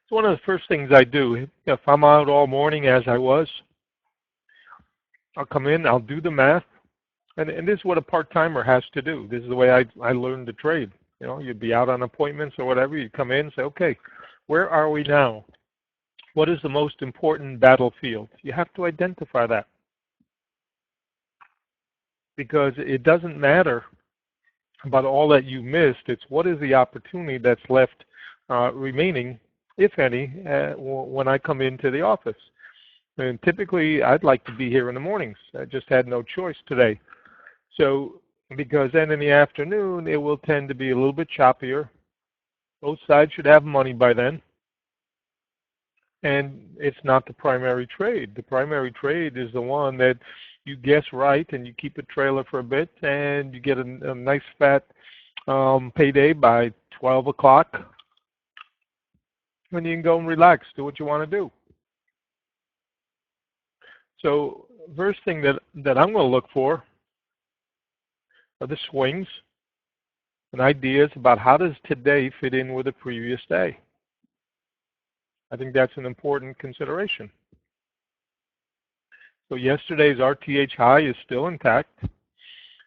It's one of the first things I do. If I'm out all morning as I was, I'll come in, I'll do the math, and this is what a part-timer has to do. This is the way I learned to trade. You know, you'd be out on appointments or whatever, you'd come in and say, okay, where are we now? What is the most important battlefield? You have to identify that. Because it doesn't matter about all that you missed. It's what is the opportunity that's left remaining, if any, when I come into the office. And typically, I'd like to be here in the mornings. I just had no choice today. So, because then in the afternoon, it will tend to be a little bit choppier. Both sides should have money by then. And it's not the primary trade. The primary trade is the one that you guess right and you keep a trailer for a bit and you get a nice fat payday by 12 o'clock. And you can go and relax, do what you want to do. So first thing that I'm going to look for are the swings and ideas about how does today fit in with the previous day. I think that's an important consideration. So yesterday's RTH high is still intact.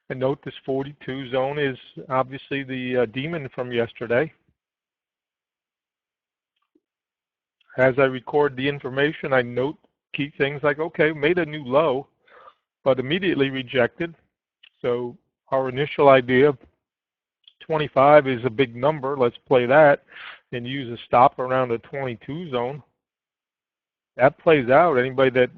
And note this 42 zone is obviously the demon from yesterday. As I record the information, I note key things like, okay, made a new low, but immediately rejected. So our initial idea of 25 is a big number. Let's play that and use a stop around the 22 zone. That plays out. Anybody that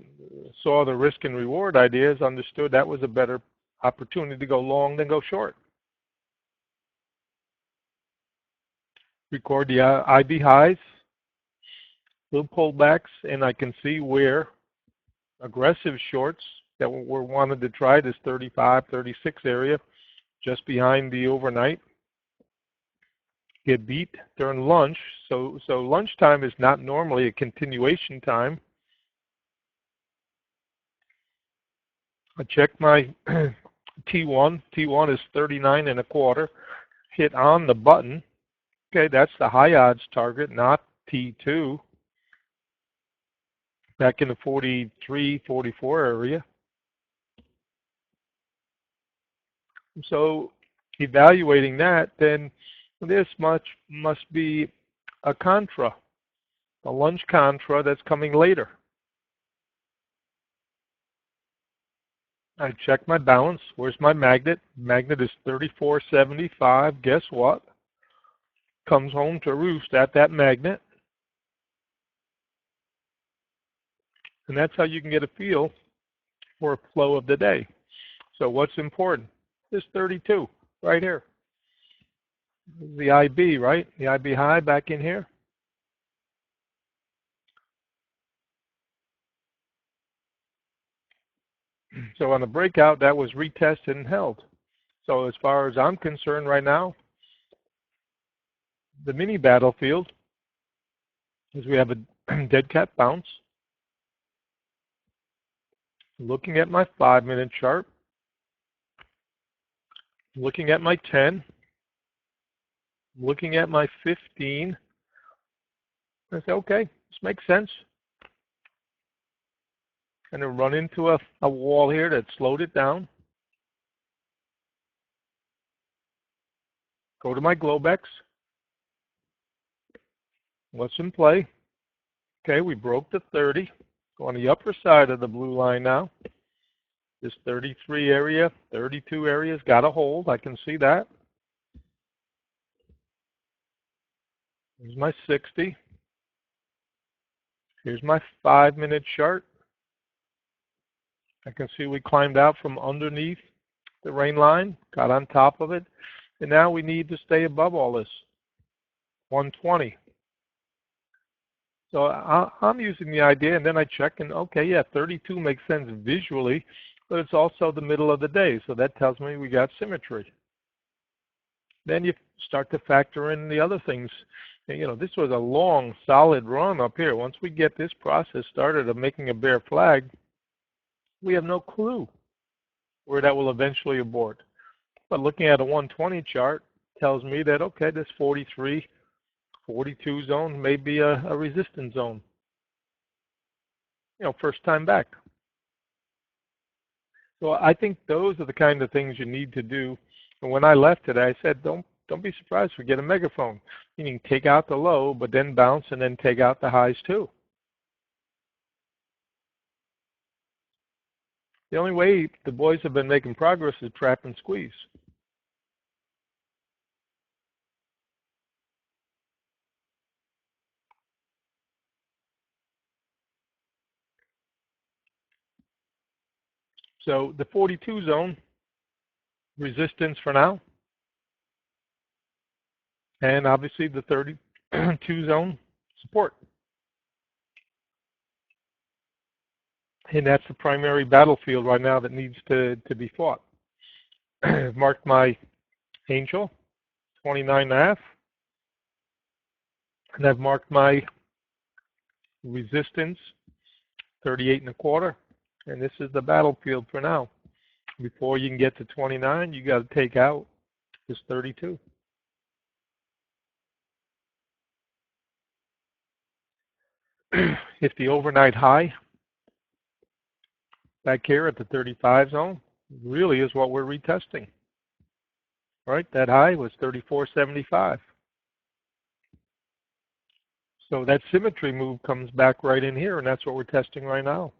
saw the risk and reward ideas understood that was a better opportunity to go long than go short. Record the IB highs, little pullbacks, and I can see where aggressive shorts that were wanted to try this 35, 36 area just behind the overnight get beat during lunch. So lunchtime is not normally a continuation time. I checked my T1. T1 is 39 and a quarter. Hit on the button. Okay, that's the high odds target, not T2. Back in the 43, 44 area. So evaluating that, then this must be a contra, a lunch contra that's coming later. I check my balance. Where's my magnet? Magnet is 34.75. Guess what? Comes home to roost at that magnet. And that's how you can get a feel for a flow of the day. So what's important? This 32 right here. The IB, right? The IB high back in here. So on the breakout, that was retested and held. So as far as I'm concerned right now, the mini battlefield is we have a dead cat bounce. Looking at my 5-minute chart, looking at my 10, looking at my 15, I say, okay, this makes sense. And then run into a wall here that slowed it down. Go to my Globex. What's in play? Okay, we broke the 30. Go on the upper side of the blue line now. This 33 area, 32 area's got a hold. I can see that. Here's my 60. Here's my 5-minute chart. I can see we climbed out from underneath the rain line, got on top of it, and now we need to stay above all this. 120. So I'm using the idea, and then I check, and okay, yeah, 32 makes sense visually, but it's also the middle of the day, so that tells me we got symmetry. Then you start to factor in the other things. You know, this was a long, solid run up here. Once we get this process started of making a bear flag, we have no clue where that will eventually abort. But looking at a 120 chart tells me that, okay, this 43 42 zone may be a resistance zone. First time back. So I think those are the kind of things you need to do. And when I left today, I said, don't be surprised if we get a megaphone, meaning take out the low, but then bounce and then take out the highs too. The only way the boys have been making progress is trap and squeeze. So the 42 zone, resistance for now. And obviously the 32 zone, support. And that's the primary battlefield right now that needs to be fought. I've marked my angel, 29.5. And I've marked my resistance, 38.25. And this is the battlefield for now. Before you can get to 29, you got to take out this 32. If the overnight high back here at the 35 zone really is what we're retesting, right? That high was 34.75. So that symmetry move comes back right in here, and that's what we're testing right now.